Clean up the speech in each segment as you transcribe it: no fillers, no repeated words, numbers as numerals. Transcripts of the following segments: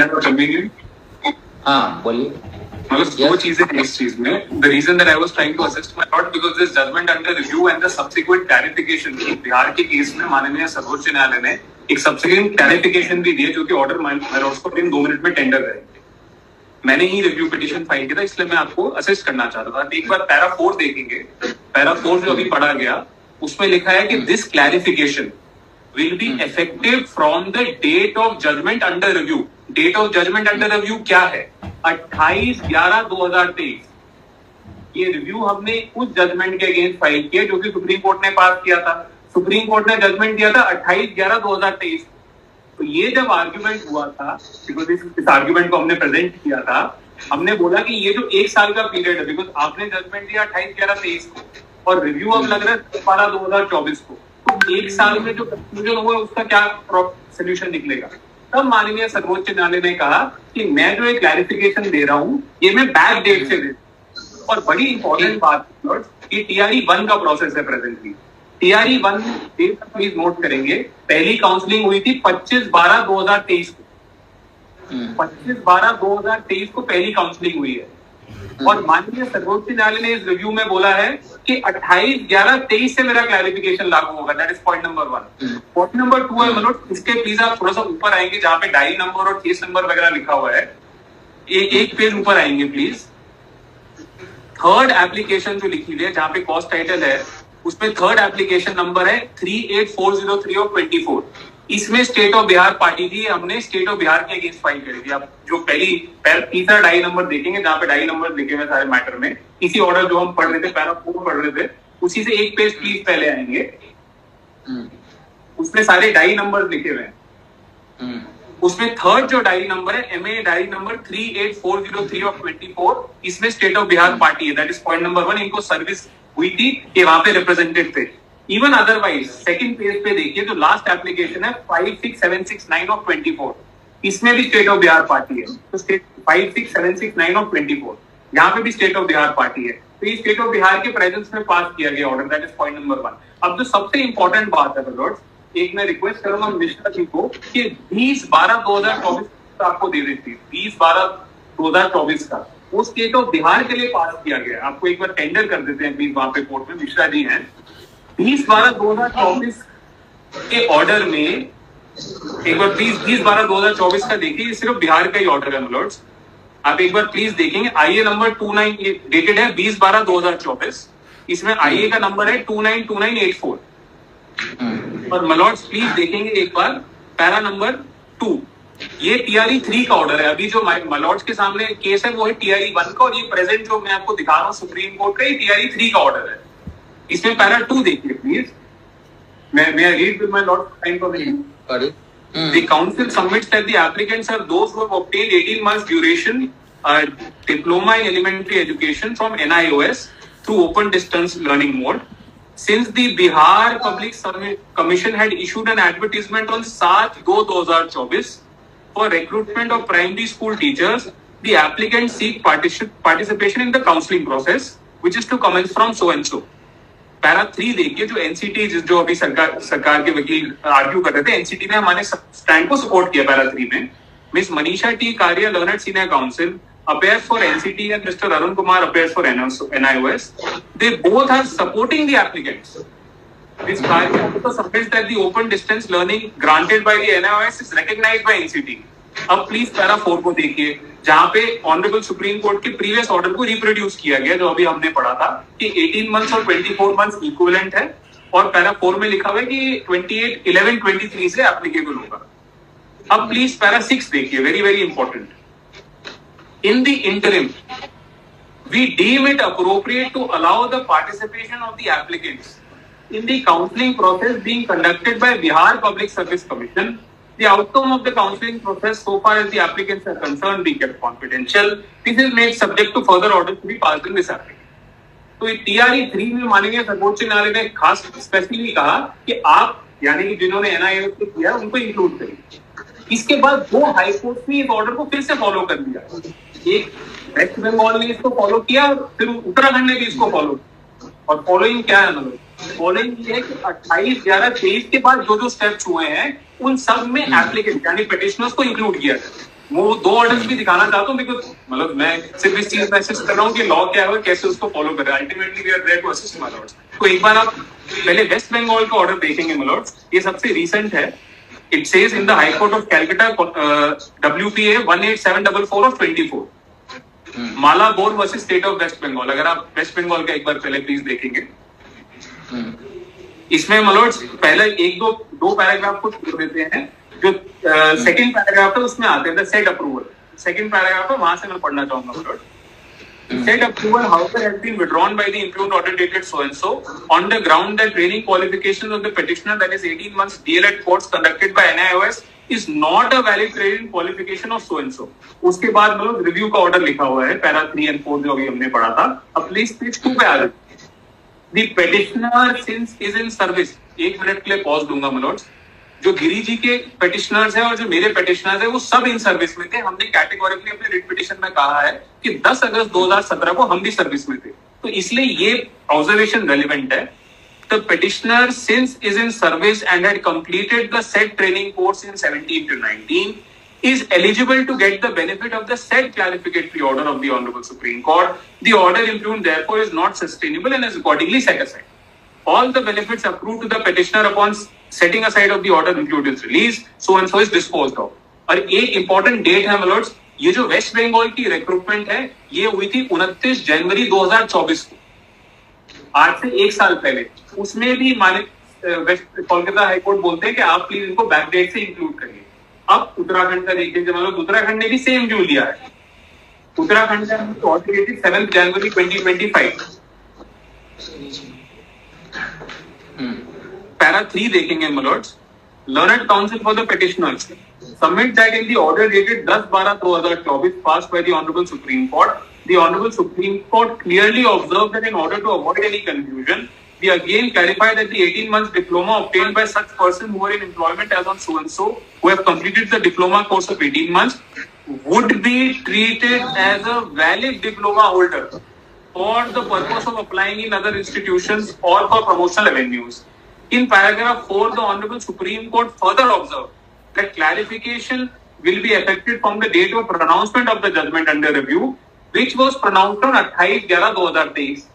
that convenient? हाँ बोलिए। मतलब दो चीजें हैं इस चीज में. The reason that I was trying to assist my lord because this judgment under review and the subsequent clarification. Bihar के केस में माननीय सर्वोच्च न्यायालय ने एक subsequent clarification भी दिया जो कि ऑर्डर my lords को 2 मिनट में टेंडर करेंगे. मैंने ही रिव्यू पिटीशन फाइल किया था, इसलिए मैं आपको असिस्ट करना चाहता था. एक बार पैरा 4 देखेंगे. पैरा 4 जो अभी पढ़ा गया उसमें लिखा है कि this clarification will be effective from the date of judgment under review. Date of judgment under review क्या है? 28/11/2023. ये रिव्यू हमने उस जजमेंट के अगेंस्ट फाइल किया जो कि सुप्रीम कोर्ट ने पास किया था. सुप्रीम कोर्ट ने जजमेंट दिया था 28/11/2023. तो ये जब आर्ग्यूमेंट हुआ था, बिकॉज इस आर्ग्यूमेंट को हमने प्रेजेंट किया था, हमने बोला कि ये जो 1 साल का पीरियड है, बिकॉज आपने जजमेंट दिया 28/11/23 को और रिव्यू अब लग रहा है 12/2024 को, तो 1 साल में जो कंक्लूजन हुआ उसका क्या सोल्यूशन निकलेगा. तब माननीय सर्वोच्च न्यायालय ने कहा कि मैं जो एक क्लैरिफिकेशन दे रहा हूं ये मैं बैक डेट से दे रहा हूं. और बड़ी इंपॉर्टेंट बात कि TRE 1 का प्रोसेस है presently. TRE 1 date please note करेंगे. पहली काउंसलिंग हुई थी 25/12/2023 को. 25/12/2023 को पहली काउंसलिंग हुई है. और माननीय सर्वोच्च न्यायालय ने इस रिव्यू में बोला है कि 28/11/23 से मेरा क्लैरिफिकेशन लागू होगा. That is point number 1. Point number 2 है मनोज, इसके प्लीज आप थोड़ा सा ऊपर आएंगे जहां पे डायरी नंबर और केस नंबर वगैरह लिखा हुआ है. एक पेज ऊपर आएंगे प्लीज. थर्ड एप्लीकेशन जो लिखी हुई है जहां पे कॉस्ट टाइटल है उसमें थर्ड एप्लीकेशन नंबर है 38403 ऑफ 24. इसमें स्टेट ऑफ बिहार पार्टी थी. हमने स्टेट ऑफ बिहार के अगेंस्ट फाइल करी थी. आप जो तीसरा डायरी नंबर देखेंगे जहां पे डायरी नंबर लिखे हुए सारे मैटर में, इसी ऑर्डर जो हम पढ़ रहे थे, पैरा 4 पढ़ रहे थे, उसी से एक पेज प्लीज पहले आएंगे. उसमें सारे डायरी नंबर लिखे हुए हैं. उसमें थर्ड जो डायरी नंबर है MA डायरी नंबर 38403 ऑफ 24, इसमें स्टेट ऑफ बिहार पार्टी है. That is point number 1. इनको सर्विस हुई थी कि वहां पे रिप्रेजेंटेड थे. इवन अदरवाइज सेकंड पेज पे देखिए जो लास्ट एप्लीकेशन है 56769 ऑफ 24, इसमें भी स्टेट ऑफ बिहार पार्टी है. तो स्टेट 56769 ऑफ 24 यहाँ पे भी स्टेट ऑफ बिहार पार्टी है. तो ये स्टेट ऑफ बिहार के प्रेजेंस में पास किया गया order. That is point number 1. अब जो सबसे इंपॉर्टेंट बात है लॉर्ड्स, एक मैं रिक्वेस्ट करूंगा मिश्रा जी को कि 20/12/2024 आपको दे देती है. 20/12/2024 का वो स्टेट ऑफ बिहार के लिए पास किया गया. आपको एक बार टेंडर कर देते हैं प्लीज. वहां पे कोर्ट में मिश्रा जी हैं. 20/12/2024 के ऑर्डर में एक बार प्लीज 20/12/2024 का देखिए. ये सिर्फ बिहार का ही ऑर्डर है लॉर्ड्स. आप एक बार प्लीज देखेंगे. IA नंबर 29 डेटेड है 20/12/2024. इसमें IA का नंबर है 292984. और मलॉर्ड्स प्लीज देखेंगे एक बार पैरा नंबर 2. ये TRE 3 का ऑर्डर है. अभी जो मलॉर्ड्स के सामने केस है वो है TRE 1 का, और ये प्रेजेंट जो मैं आपको दिखा रहा हूँ सुप्रीम कोर्ट का, ये TRE 3 का ऑर्डर है. इसमें पैरा 2 देखिए प्लीज. मैं read with my Lord time permission. The council submits that the applicants are those who have obtained 18 months duration diploma in elementary education from NIOS through open distance learning mode. Since the Bihar Public Commission had issued an advertisement on 7/2/2024 for recruitment of primary school teachers, the applicants seek participation in the counseling process, which is to commence from so and so. Para 3 देखिए जो NCT जो अभी सरकार के वकील argue कर रहे थे, NCT ने हमारे स्टैंड को सपोर्ट किया. पैरा 3 में मिस मनीषा T कारिया learned senior council appears for NCT and Mr. Arun Kumar appears for NIOS. They both are supporting the applicants. This Karia also submits that the open distance learning granted by the NIOS is recognized by NCT. अब please para 4 को देखिए जहां पे honourable supreme court के previous order को reproduce किया गया जो अभी हमने पढ़ा था कि 18 मंथ्स और 24 मंथ्स इक्विवेलेंट है. और पैरा 4 में लिखा हुआ है कि 28/11/23 से एप्लीकेबल होगा. अब प्लीज पैरा 6 देखिए. Very very important. In the interim, we deem it appropriate to allow the participation of the applicants in the counseling process being conducted by Bihar Public Service Commission. The outcome of the counseling process, so far as the applicants are concerned, be kept confidential. This is made subject to further orders to be passed in this applicant. तो ये TRE 3 में माननीय सर्वोच्च न्यायालय ने खास specifically कहा कि आप यानी कि जिन्होंने NIOS को किया उनको इंक्लूड करिए. इसके बाद 2 हाई कोर्ट ने इस ऑर्डर को फिर से फॉलो कर दिया. एक वेस्ट बंगाल ने इसको फॉलो किया और फिर उत्तराखंड ने भी इसको फॉलो किया. और फॉलोइंग क्या है मतलब फॉलोइंग ये है कि 28/11/23 के बाद जो जो स्टेप्स हुए हैं उन सब में एप्लीकेंट यानी पिटिशनर्स को इंक्लूड किया जाए. वो 2 ऑर्डर्स भी दिखाना चाहता हूँ, बिकॉज मतलब मैं सिर्फ इस चीज मैसेज कर रहा हूँ कि लॉ क्या है, कैसे उसको फॉलो करें। Ultimately we are there to assist my lords. तो एक बार आप पहले वेस्ट बंगाल का ऑर्डर देखेंगे माय लॉर्ड्स, ये सबसे रीसेंट है। It says in the High Court of Calcutta WPA 18744 of 24, Mala Bor versus state of West Bengal. अगर आप वेस्ट बंगाल का एक बार पहले प्लीज देखेंगे, इसमें मलोड्स पहले दो पैराग्राफ को छोड़ देते हैं। जो सेकंड पैराग्राफ है उसमें आते हैं सेट अप्रूवल। सेकंड पैराग्राफ है, वहां से मैं पढ़ना चाहूंगा मलोड। Said approval, however, has been withdrawn by the impugned order dated so and so on the ground that training qualifications of the petitioner, that is 18 months DLED course conducted by NIOS, is not a valid training qualification of so and so. उसके बाद मतलब review का order लिखा हुआ है, para 3 और 4 जो अभी हमने पढ़ा था। अब प्लीज पेज 2 पे आ जाए। The petitioner since is in service, 1 minute के लिए पॉज दूंगा मलोड्स। जो गिरी जी के पेटिशनर्स हैं और जो मेरे पेटिशनर्स हैं वो सब इन सर्विस में थे। हमने कैटेगोरिकली अपने रिट पिटिशन में कहा है कि 10 अगस्त 2017 को हम भी सर्विस में थे, तो इसलिए ये ऑब्जर्वेशन रेलिवेंट है। The petitioner since is in service and had completed the said training course in 17 to 19 is eligible to get the benefit of the said clarificatory order of the Honorable Supreme Court. The order impugned therefore is not sustainable and is accordingly set aside. All the benefits accrued to the petitioner upon setting aside of the order include its release, so and so is disposed of. और एक important date है मलोड्स, ये जो waste Bengal की recruitment है ये हुई थी 29 जनवरी 2024 को, आज से 1 साल पहले। उसमें भी माननीय वेस्ट कोलकाता हाईकोर्ट बोलते हैं कि आप प्लीज इनको बैक डेट से इंक्लूड करिए। अब उत्तराखंड का देखिए, मतलब उत्तराखंड ने भी सेम ड्यू लिया है। उत्तराखंड का ऑर्डर डेटेड 7 जनवरी 2025। पैरा 3 देखेंगे मलोड्स। Learned counsel for the petitioners submit that in the order dated 10/12/2024 passed by the Honorable Supreme Court, the Honorable Supreme Court clearly observed that in order to avoid any confusion, we again clarify that the 18 months diploma obtained by such person who are in employment as on so and so, who have completed the diploma course of 18 months, would be treated as a valid diploma holder for the purpose of applying in other institutions or for promotional avenues. In paragraph 4, the Honorable Supreme Court further observed that clarification will be effected from the date of pronouncement of the judgment under review, which was pronounced on 28/11/2023.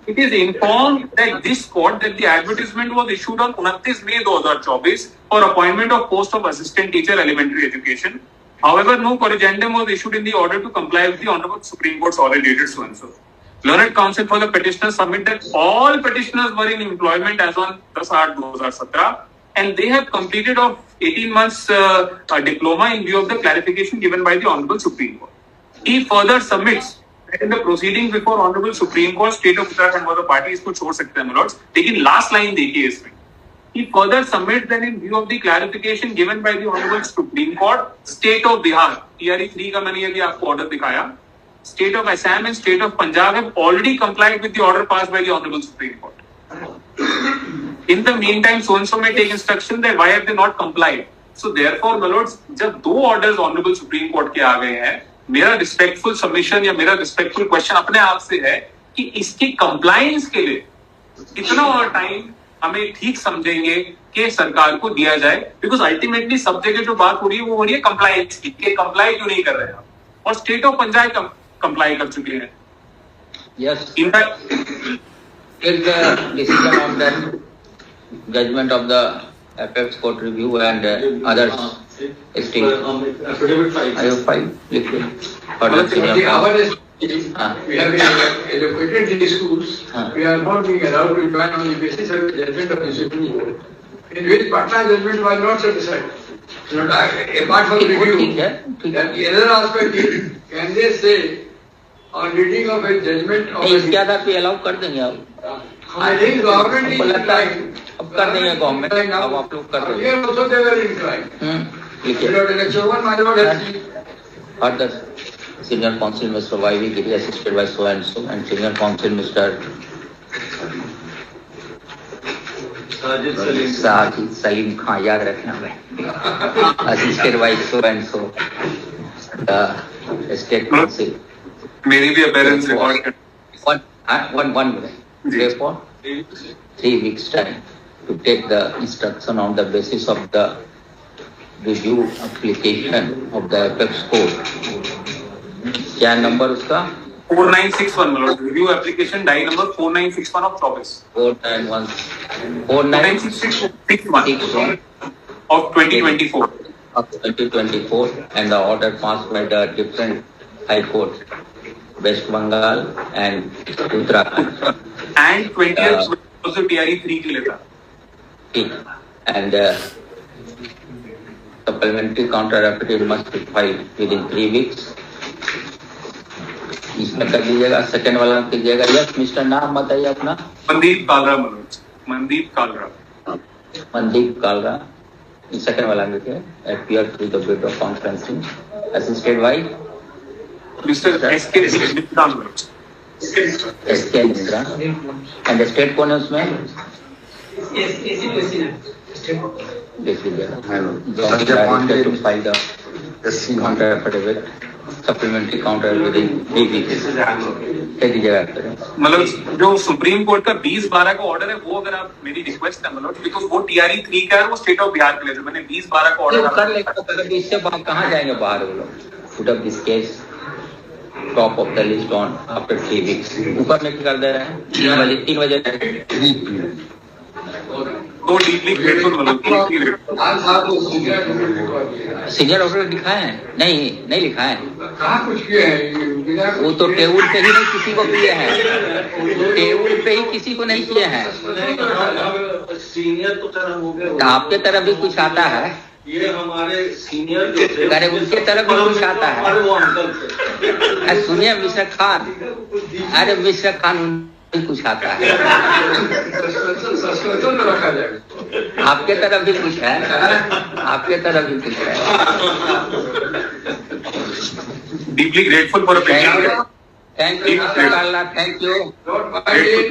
It is informed that this court that the advertisement was issued on 29 May 2024 for appointment of post of assistant teacher elementary education. However, no corrigendum was issued in the order to comply with the Honorable Supreme Court's order dated so and so. Learned counsel for the petitioner submit that all petitioners were in employment as on 10/8/2017 and they have completed of 18 months diploma in view of the clarification given by the Honorable Supreme Court. He further submits that in the proceedings before Honorable Supreme Court, State of Uttarakhand was a party, इसको छोड़ सकते हैं मलोड्स, लेकिन last line देखिए इसमें। He further submits that in view of the clarification given by the Honorable Supreme Court, State of Bihar, TRE 3 का मैंने अभी आपको ऑर्डर दिखाया, State of Assam and State of Punjab have already complied with the order passed by the Honorable Supreme Court. In the meantime, so and so may take instruction that why have they not complied. So therefore, my lords, जब 2 orders Honorable Supreme Court के आ गए हैं, मेरा respectful submission या मेरा respectful question अपने आप से है कि इसकी कंप्लायंस के लिए कितना और टाइम हमें ठीक समझेंगे कि सरकार को दिया जाए। बिकॉज अल्टीमेटली सब जगह जो बात हो रही है वो हो रही है कंप्लायंस की, कि कंप्लाई क्यों नहीं कर रहे हैं, और स्टेट ऑफ पंजाब कंप्लाई कर चुके हैं। Yes. In fact, Take the decision on that judgment of the apex court review and others. State. I have filed. Further senior counsel. We have allocated these schools. We are not being allowed to join on the basis of the judgment of the Supreme Court, in which Patna judgment was not satisfied. Apart from review, that the other aspect is, can they say on reading of a judgment of इसके आधार पे allow कर देंगे आप। I think government is inclined. अब कर देंगे government, अब आप लोग कर देंगे। Here also they were inclined. ठीक है। Without election, one my lord has seen. Further, senior counsel Mr. Y.V. Giri assisted by so and so, and senior counsel Mr. Sajid Salim Khan, याद रखना भाई, assisted by so and so, the state council. मेरी भी appearance record कर। One minute. Therefore, 3 weeks time to take the instruction on the basis of the review application of the apex court. क्या number उसका? 4961 my lord. Review application die number 4961 of 24. 4961 of 2024. of 2024, and the order passed by the different high court, West Bengal and Uttarakhand. And 20th also TRE 3 के लिए था. And supplementary counter affidavit must be filed within 3 weeks. इसमें कर दीजिएगा, second वाला में कीजिएगा. Yes mister, नाम बताइए अपना. मनदीप कालरा मनोज. मनदीप कालरा. मनदीप कालरा. सेकेंड वाला में क्या? appear through the video conferencing assisted by Mr. S.K. Mitra Manoj. S.K. Mitra. And the state कौन है उसमें? देख लीजिएगा. To file the counter affidavit, supplementary counter within 3 weeks. कह दीजिएगा. मतलब जो सुप्रीम कोर्ट का 2012 का ऑर्डर है वो अगर आप मेरी रिक्वेस्ट है मतलब बिकॉज वो TRE 3 का है वो स्टेट ऑफ बिहार के लिए मैंने 2012 का ऑर्डर कर लेगा. इससे बाहर कहाँ जाएंगे बाहर वो लोग? Put up this case top of the list on after 3 weeks. ऊपर में कर दे रहे हैं 3 बजे. तो डीपली ग्रेटफुल मतलब आज साहब वो सीनियर सीनियर ऑर्डर लिखा है? नहीं लिखा है. कहाँ कुछ किए हैं? वो तो टेबल पे ही नहीं किसी को किए हैं. टेबल पे ही किसी को नहीं किए हैं. सीनियर तो तरह हो गए. आपके तरफ भी कुछ आता है? ये हमारे सीनियर जो थे, अरे उनके तरफ भी कुछ आता है. अरे वो अंकल थे. अरे सुनिए मिस्टर खान, अरे मिस्टर खान भी कुछ आता है. सस्पेंशन में रखा जाएगा. आपके तरफ भी कुछ है? आपके तरफ भी कुछ है? Deeply grateful for thank you mister Kala, thank you. Don't mind it.